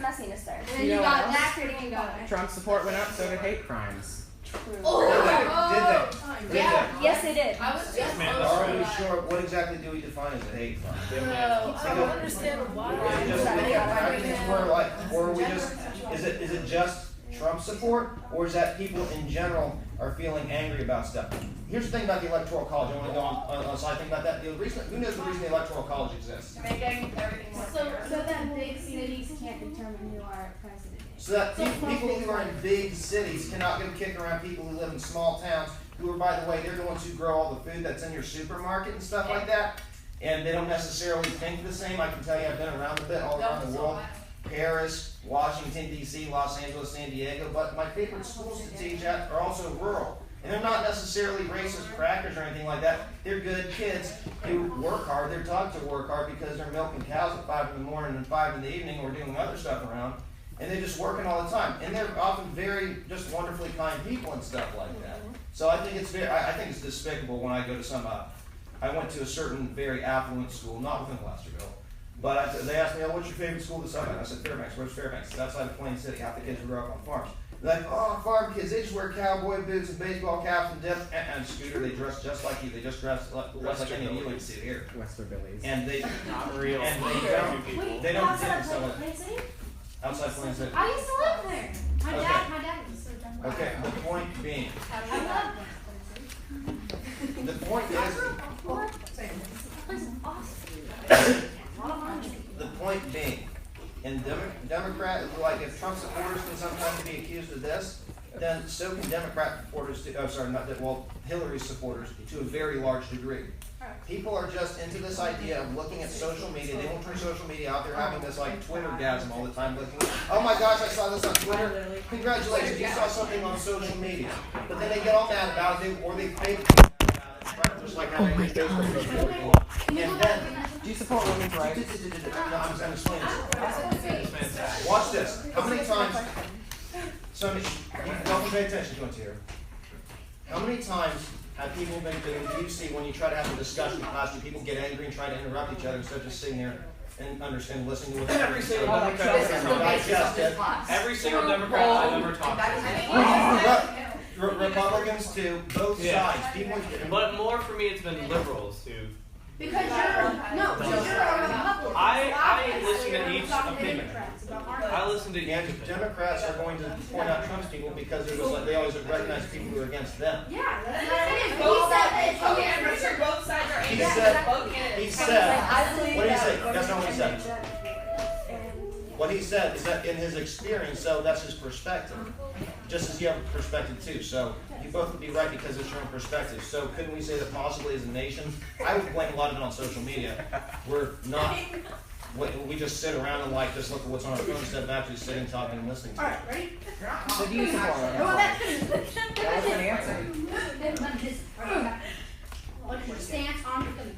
messiness there. And then you got that creating and got Trump support went up, so did hate crimes. Did they? Yes, they did. I was just Are we sure? What exactly do we define as a hate crime? I don't understand why. Or we just, is it just Trump support, or is that people in general are feeling angry about stuff? Here's the thing about the Electoral College. I want to go on a side thing about that. Who knows the reason the Electoral College exists? making everything more so that big cities can't determine who our president is. So that people who are in big cities cannot go kick around people who live in small towns, who are, by the way, they're the ones who grow all the food that's in your supermarket and stuff like that, and they don't necessarily think the same. I can tell you I've been around a bit all around the world. Paris, Washington, D.C., Los Angeles, San Diego, but my favorite schools to teach at are also rural. And they're not necessarily racist crackers or anything like that. They're good kids who work hard. They're taught to work hard because they're milking cows at 5 in the morning and 5 in the evening, or doing other stuff around. And they're just working all the time. And they're often very just wonderfully kind people and stuff like that. So I think it's despicable when I go to some, I went to a certain very affluent school, not within Westerville. But they asked me, oh, what's your favorite school to summer? I said, Fairbanks. Where's Fairbanks? It's outside of Plain City. Half the kids grew up on farms. They're like, oh, farm kids, they just wear cowboy boots and baseball caps and dip. And Scooter, they dress just like you. They just dress like any of you would see here. Westervilles. And they Not real. And they don't dip. So outside Plain City. I used to live there. My dad used to live there. Okay, the point being, I love that. the point is, the point being, and Democrat, like if Trump supporters can sometimes be accused of this, then so can Democrat supporters, Hillary supporters to a very large degree. People are just into this idea of looking at social media. They won't turn social media out. They're having this like Twitter-gasm all the time, looking, oh my gosh, I saw this on Twitter. Congratulations, you saw something on social media. But then they get all mad about it, or they fake about it, right? Just like how they Facebook. And then, Do you support women's rights? no, I'm explaining this. Watch this. How many times, don't pay attention to it here. How many times have people been doing, do you see when you try to have a discussion in class, do people get angry and try to interrupt each other instead of just sitting there and understand, listening to what Every single Democrat. Every single Democrat I've ever talked to. Republicans to both sides. People, But more for me, it's been liberals who. Because you're a Republican. I listen to each opinion. I listen to each and opinion. Democrats are going to point out Trump's people because they're just like, they always recognize people who are against them. Yeah, that's I'm sure both sides are He angry. said, I believe what did he that say? That's not what he said. What he said is that in his experience, so that's his perspective. Just as you have a perspective too. So you both would be right because it's your own perspective. So couldn't we say that possibly as a nation, I would blame a lot of it on social media. We're not, we just sit around and like just look at what's on our phone instead of actually sitting, talking, and listening to it. Alright, ready? So do you support women's Well, rights? that was an answer. What's your stance on feminism?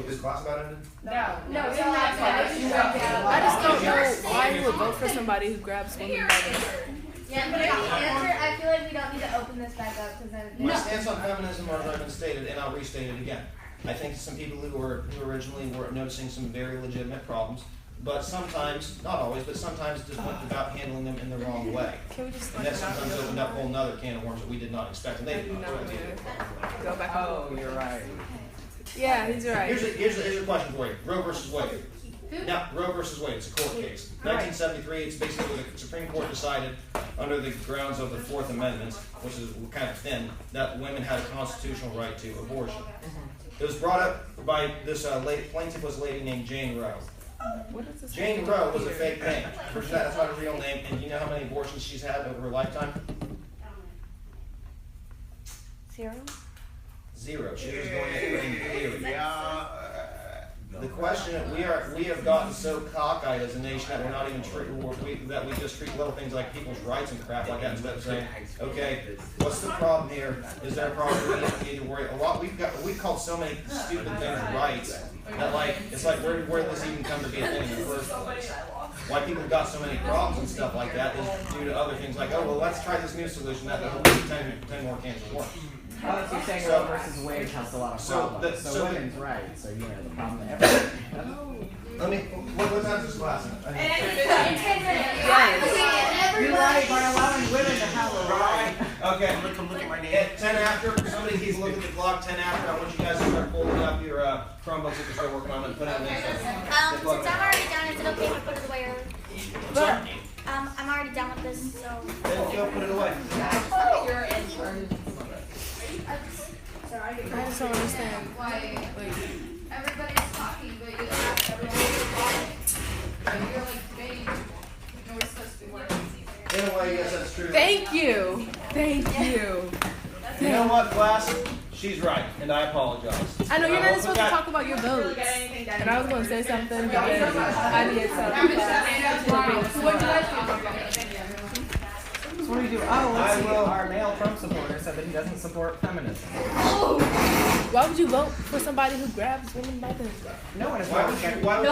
Is class about ended? No, it's not. I just don't know why you would vote for somebody who grabs women by the Yeah, but the answer, I feel like we don't need to open this back up because then. My stance on feminism has been stated, and I'll restate it again. I think some people who originally were noticing some very legitimate problems, but sometimes, not always, but sometimes just went about handling them in the wrong way. Can we just And that sometimes opened up a whole nother can of worms that we did not expect, and they did not expect. go back. Oh, you're right. Yeah, he's right. Here's a question for you. Roe versus Wade. Now, Roe versus Wade, it's a court case. 1973, it's basically what the Supreme Court decided under the grounds of the Fourth Amendment, which is kind of thin, that women had a constitutional right to abortion. It was brought up by this plaintiff was a lady named Jane Roe. Jane Roe was a fake name. That's not a real name. And do you know how many abortions she's had over her lifetime? 0? 0. She was going in theory. The question that we have gotten so cockeyed as a nation that we're not even that we just treat little things like people's rights and crap like that instead of saying, okay, what's the problem here? Is there a problem we need to worry? We've called so many stupid things rights that like it's like where did this even come to be a thing in the first place? Why people have got so many problems and stuff like that is due to other things like, oh well, let's try this new solution that will 10 more cans of worms. Oh, so you're saying Roe versus Wade has a lot of problems. So women's rights, so you know the problem that everyone. Let me, what time's this class? You're right by allowing women to have a right. Okay, look at my name. At 10 after, somebody keep looking at the clock. 10 after, I want you guys to start folding up your Chromebooks that you're still working on and put it in there. Since I'm already done, is it okay if I put it away early? Sorry? I'm already done with this, so. Then go put it away. I just don't understand. Like, everybody's talking, but you ask everybody to talk. And you're like debating, you know we're supposed to be working. In a way, yes, that's true. Thank you. Thank you. You know what, class? She's right, and I apologize. I know you're not hope supposed to talk about your votes. And I was going to say something, but then I did something. What do you guys do? So what do you do? Oh, let's see. Our male Trump supporter said that he doesn't support feminism. Why would you vote for somebody who grabs women by the... No one is Why would you vote?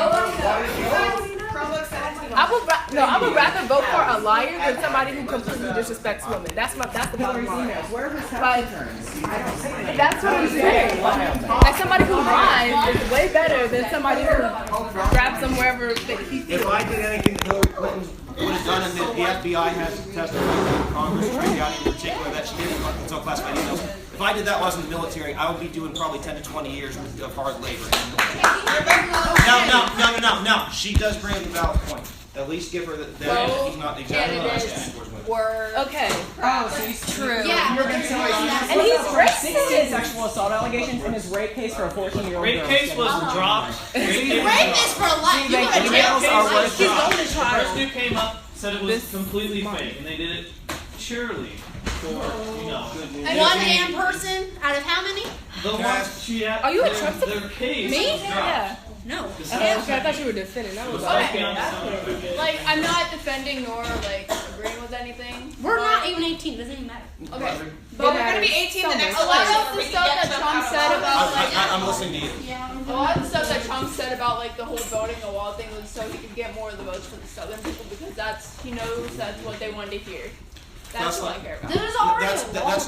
I would rather vote for a liar than somebody who completely disrespects women. That's the bottom line. Where are his tax Like, returns? I don't see them. that's what I'm saying. Like somebody who lies is way better than somebody who grabs them wherever he feels. If I did anything Hillary Clinton would have done, and the FBI has testified to Congress, in particular, that she didn't consult classified emails. If I did that while I was in the military, I would be doing probably 10 to 20 years of hard labor. No. She does bring up a valid point. At least give her that he's not exactly Okay. Oh, so he's true. Yeah. And he's racist. 16 sexual assault allegations in his rape case for a 14-year-old Rape girl. case was dropped. Rape is for life. You They- go to jail emails for are life. worth He's dropping. going to The trial. person who came up said it was completely fake, and they did it purely for, you know. One damn person out of how many? The ones she had. Are you a Trump Their case Me? was dropped. Yeah. No. Okay, I thought you were defending. That was Like, I'm not defending nor, like, agreeing with anything. We're not even 18. Doesn't even matter. Okay. But we're gonna be 18 the next A lot of the stuff that Trump said about, like, I'm listening to you. a lot of the stuff that Trump said about, like, the whole voting the wall thing was so he could get more of the votes for the Southern people because he knows that's what they wanted to hear. That's what I care about. There's already That's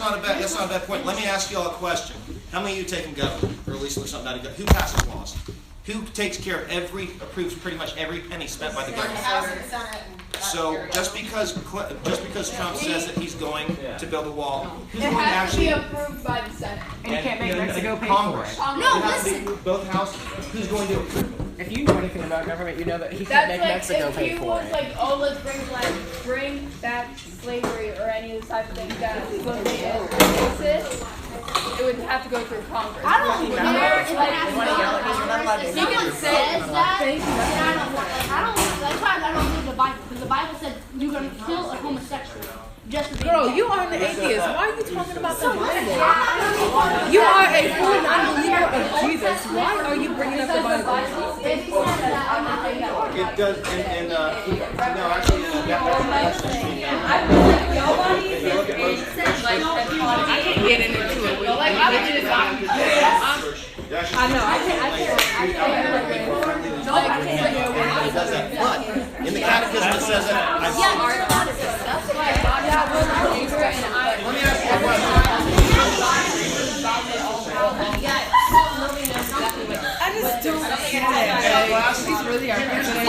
not a bad point. Let me ask you all a question. How many of you take in government, or at least there's something out of government? Who passes laws? Who takes care of approves pretty much every penny spent by the government? So just because Trump says that he's going to build a wall, who's It going to has to be actually? approved by the Senate. And you can't make Mexico pay for Congress. it. No, It has to listen. be both houses. Who's going to approve it? If you know anything about government, you know that he can't That's make like Mexico if pay he for was it. like, oh, let's bring back slavery or any of the type of things that supposedly exist, it would have to go through Congress. I don't care if it has to go to Congress. If You can someone say says that, then I don't want. That's why I don't read the Bible because the Bible said you're gonna kill a homosexual just for being Girl, gay. you are an atheist. Why are you talking about the Bible? You are a full non-believer of Jesus. Why are you bringing up the Bible? If he says that, I'm not doing that. It does, no, actually, that's I can't get into it. Like, I would just, I know. I can't. It does that. But in the catechism it says that. Yeah, you're allowed to say stuff. Let me ask you a question. I just don't Hey, get class, He's really our president.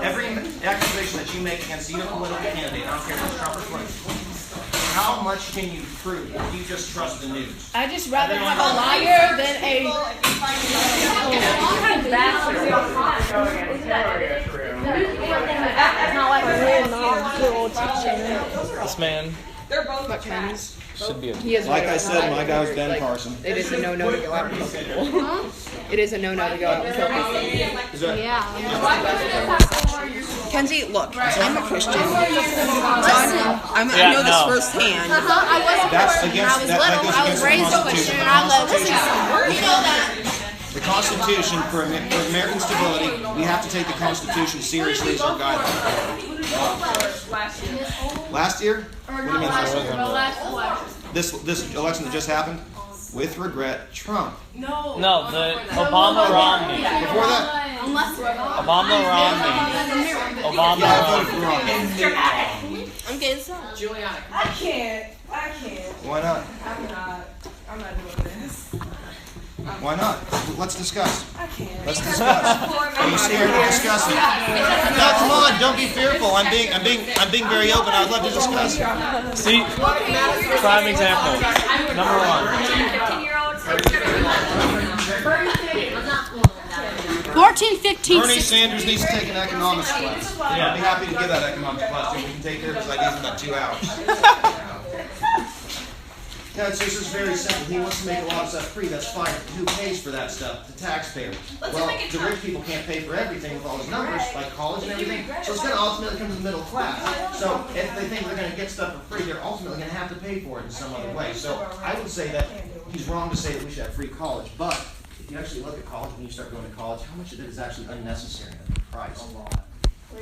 Every accusation that you make against either political candidate, I don't care if it's Trump or Clinton, how much can you prove if you just trust the news? I just rather have a liar than a That's not like a real non-good teaching. This man But Chinese. should be a. He is Like I said, my guy was Ben Carson. It is a no-no to go out and kill people. It is a no-no to go out and kill people. Is that, Kenzie, look, I'm a Christian. So I know this firsthand. that's against, that goes against the Constitution. You know that. The Constitution, for American stability, we have to take the Constitution seriously as our guideline. Last year? What do you mean last year? This election that just happened? With regret, Trump. No, the Obama Romney. Before that? Obama Romney. Obama Yeah, I voted Romney. for Romney. I'm getting some. I can't. Why not? I'm not doing this. Why not? Let's discuss. Let's discuss. Are you scared to discuss it? No, come on. Don't be fearful. I'm being very open. I'd love to discuss. See, prime example. Number one. 14, 15, Bernie 16. Sanders needs to take an economics class. I'd be happy to give that economics class. We can take care of his ideas in about 2 hours. Yeah, it's just very simple. He wants to make a lot of stuff free. That's fine. Who pays for that stuff? The taxpayer. Well, the rich people can't pay for everything with all those numbers, like college and everything. So it's going to ultimately come to the middle class. So if they think they're going to get stuff for free, they're ultimately going to have to pay for it in some other way. So I would say that he's wrong to say that we should have free college. But if you actually look at college, when you start going to college, how much of it is actually unnecessary at the price?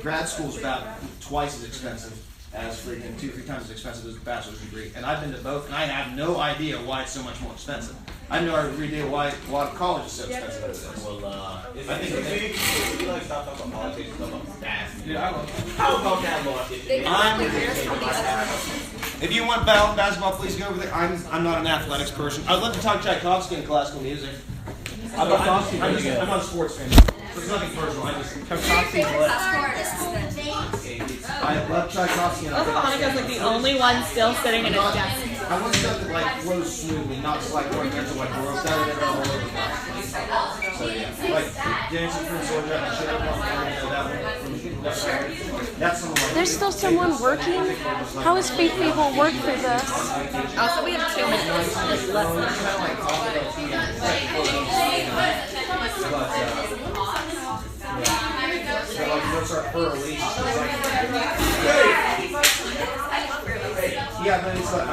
Grad school's about twice as expensive as freaking 2-3 times as expensive as a bachelor's degree. And I've been to both, and I have no idea why it's so much more expensive. I have no idea why a lot of college is so expensive as it is. Well, I think you like stop talking about politics and stuff about stats. Dude, how about that law? If you want basketball, please go over there. I'm not an athletics person. I would love to talk Tchaikovsky in classical music. I'm not a sports fan. It's nothing personal. I just Tchaikovsky's lit. I love Tchaikovsky. And Monica's like the only one still sitting in his desk. I want stuff that like flows smoothly, not just like going into like world that and all over the place. So yeah, like Dancing Prince Georgia and shit. That's someone. There's still someone working? How is Faith Fable work for this? Also, we have 2 minutes. Just less yeah, but it's like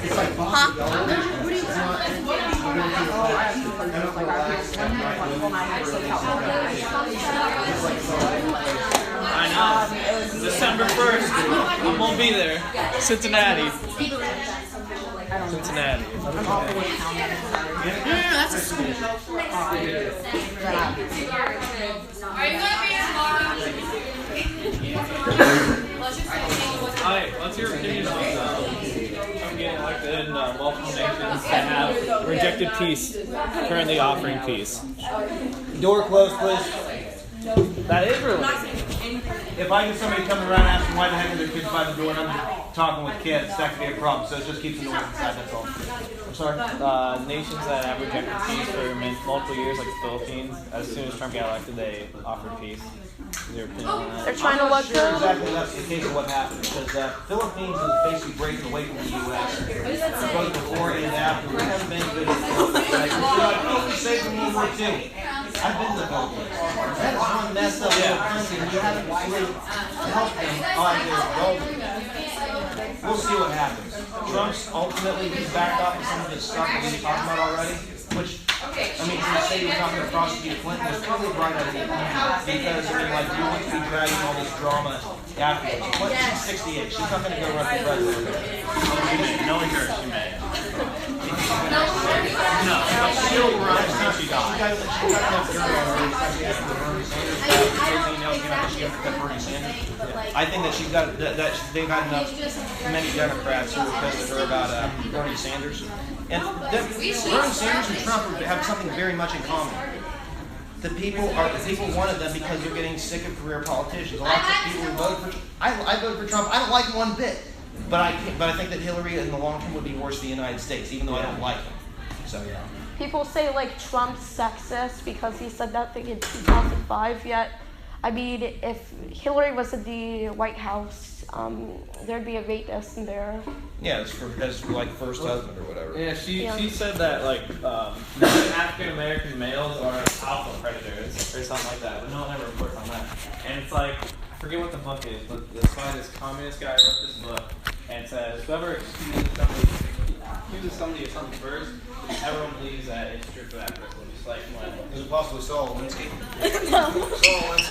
it's like bossy. I know. December 1st. I won't be there. Cincinnati. Cincinnati. That's a school. Are you gonna be tomorrow? Alright, what's your opinion on getting elected in multiple nations that have rejected peace, currently offering peace? Door closed, please. That is really. If I get somebody coming around asking why the heck are their kids by the door and I'm talking with kids, that could be a problem. So it just keeps the noise inside, that's all. I'm sorry? Nations that have rejected peace for multiple years, like the Philippines, as soon as Trump got elected, they offered peace. Your opinion on that? They're trying to look good. Exactly, that's the case of what happened. Because Philippines is basically breaking away from the U.S. Both before and after. We haven't been good at it. We saved from World War II. I've been to the Philippines. That is one messed up little country, and we haven't really helped them on their goal. We'll see what happens. Trump's ultimately, he's backed off of some of his stuff that we've talked about already, which, I mean, to say he's not going to prosecute Clinton is probably a bright idea. Because, I mean, like, you want to be dragging all this drama afterwards. Clinton's 68. She's not going to go run for president. Knowing her, she may. No, but she'll run until she dies. She got enough dirt on her. I think that she's got that they've got enough many Democrats who are pissed at her about Bernie Sanders, and Bernie Sanders and Trump have something very much in common. The people wanted them because they're getting sick of career politicians. A lot of people who voted for I voted for Trump. I don't like him one bit, but I think that Hillary in the long term would be worse for the United States, even though I don't like him. So yeah. People say like Trump's sexist because he said that thing in 2005, yet I mean, if Hillary was in the White House, there'd be a rapist in there. Yeah, as like first husband or whatever. Yeah, she said that like African American males are alpha predators or something like that, but no one ever reports on that. And it's like, I forget what the book is, but this communist guy wrote this book, and it says whoever accuses somebody of something first, everyone believes that it's true for that person. Just like when Is it possibly Saul Alinsky? No. Saul Alinsky.